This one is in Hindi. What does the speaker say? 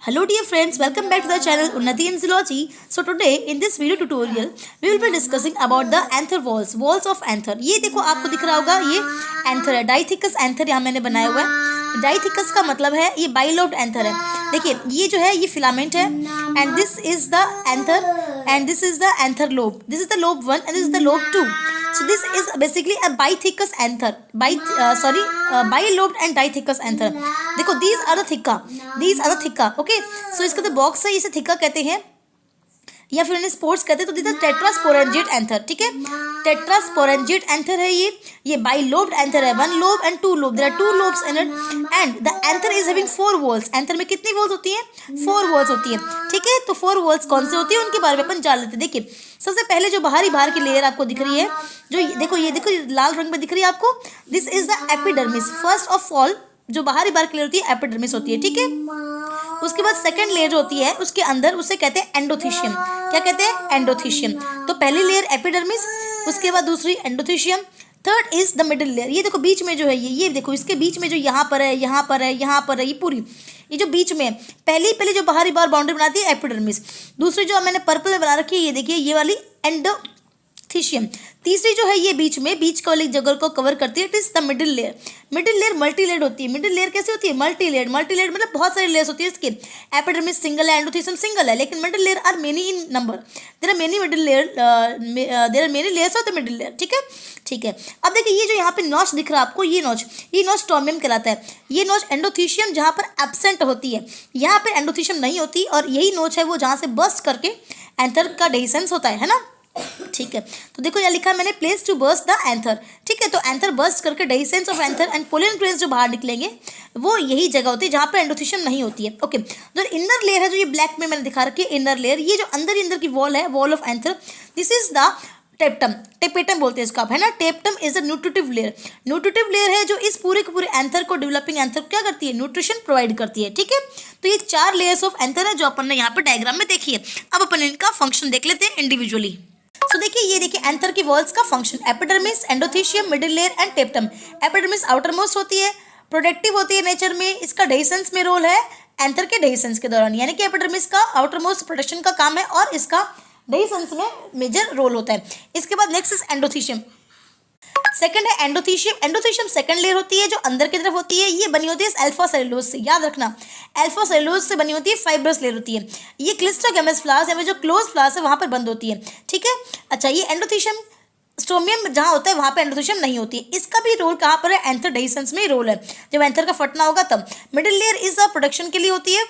Hello dear friends, welcome back to the channel Unnati in Zoology. So today in this video tutorial we will be discussing about the anther walls of anther. ये देखो आपको दिख रहा होगा ये anther है, डाइथिकस anther यहाँ मैंने बनाया हुआ है. डाइथिकस का मतलब है ये बाइलोब्ड anther है. देखिए ये जो है ये फिलामेंट है and this is the anther and this is the anther lobe. This is the lobe 1 and this is the lobe 2. So this is basically a bithecus anther. Bilobed and dithecus anther. देखो these are the thicca. Okay. So इसका तो बॉक्स है, इसे थिका कहते हैं या फिर इन्हें स्पोर्ट्स कहते हैं. तो दिस टेट्रास्पोरेंजिएट एंथर. ठीक है, टेट्रास्पोरेंजिएट एंथर है ये बाइलोब्ड एंथर है. 1 lobe and 2 lobe. There are 2 lobes in it and the anther is having 4 walls. Anther में कितनी वॉल्स होती हैं? 4 वॉल्स होती है. ठीक है, तो 4 वॉल्स कौन से होती है उनके बारे में अपन जान लेते हैं. देखिए सबसे पहले जो बाहर की लेयर आपको दिख रही है, जो देखो लाल रंग में दिख रही है आपको, this is the epidermis. First of all जो बाहर की लेयर होती है एपिडर्मिस होती है. ठीक है, उसके बाद सेकंड लेयर जो होती है उसके अंदर उसे कहते हैं एंडोथीशियम. क्या कहते हैं? एंडोथीशियम. तो पहली लेयर एपिडर्मिस, उसके बाद दूसरी endothecium, third is the middle layer. ये देखो बीच में जो है ये देखो इसके बीच में जो यहाँ पर है ये पूरी ये जो बीच में है, पहली जो बाहरी बाउंड्री बनाती है एपिडर्मिस. दूसरी जो मैंने पर्पल में बना रखी है ये देखिए ये वाली एंडोथीशियम. तीसरी जो है ये बीच वाली जगह को कवर करती है. It is the middle layer. Middle layer multi layered होती है. मिडिल लेयर कैसे होती है? मल्टी लेयर्ड मतलब बहुत सारी लेयर्स होती है इसके. एपिडर्मिस सिंगल है, एंडोथीशियम सिंगल है, लेकिन middle layer are many in number. There are many layers of the middle layer. ठीक है. अब देखिए ये जो यहाँ पे नॉच दिख रहा है आपको, ये नॉच टॉमियम कहलाता है. ये नॉच एंडोथीशियम जहाँ पर एब्सेंट होती है, यहाँ पे एंडोथीशियम नहीं होती, और यही नॉच है वो जहाँ से बर्स्ट करके एंथर का डेhiscence होता है ना. ठीक है, तो देखो यहाँ लिखा है मैंने place to burst the anther. ठीक है, तो एंथर बर्स्ट करके डेhiscence of anther and pollen grains जो बाहर निकलेंगे वो यही जगह होती है जहाँ पर एंडोथीशियम नहीं होती है. ओके, जो इनर लेयर है जो ये ब्लैक में मैंने दिखा रखी है इनर लेयर, ये जो अंदर की वॉल है, wall of anther, this is the tapetum बोलते हैं इसका, है ना. Tapetum is a nutritive layer है जो इस पूरे के पूरे एंथर को, डेवलपिंग एंथर को क्या करती है? न्यूट्रिशन प्रोवाइड करती है. ठीक है, तो ये 4 लेयर्स ऑफ एंथर है जो अपन ने यहाँ पे डायग्राम में देखी है. अब अपन इनका फंक्शन देख लेते हैं इंडिविजुअली. तो देखिए एंथर की वॉल्स का function, epidermis, endothecium, middle layer and tapetum. Epidermis outer most होती है, प्रोडक्टिव होती है नेचर में, इसका डेhiscence में रोल है एंथर के डेhiscence के दौरान, यानी कि एपिडर्मिस का आउटर मोस्ट प्रोटेक्शन का काम है और इसका डेhiscence में मेजर रोल होता है. इसके बाद नेक्स्ट इज एंडोथीशियम. सेकंड है एंडोथीशियम सेकंड लेयर होती है जो अंदर की तरफ होती है. ये बनी होती है अल्फा सेलुलोज से. याद रखना, अल्फा सेलुलोज से बनी होती है, फाइब्रस लेयर होती है. ये क्लिस्टोगेमस फ्लावर्स या जो क्लोज फ्लावर्स है वहाँ पर बंद होती है. ठीक है, अच्छा ये एंडोथीशियम स्टोमियम जहाँ होता है वहाँ पे एंडोथीशियम नहीं होती है. इसका भी रोल कहाँ पर है? एंथर डेhiscence में ही रोल है, जब एंथर का फटना होगा तब. मिडिल लेयर इज प्रोडक्शन के लिए होती है,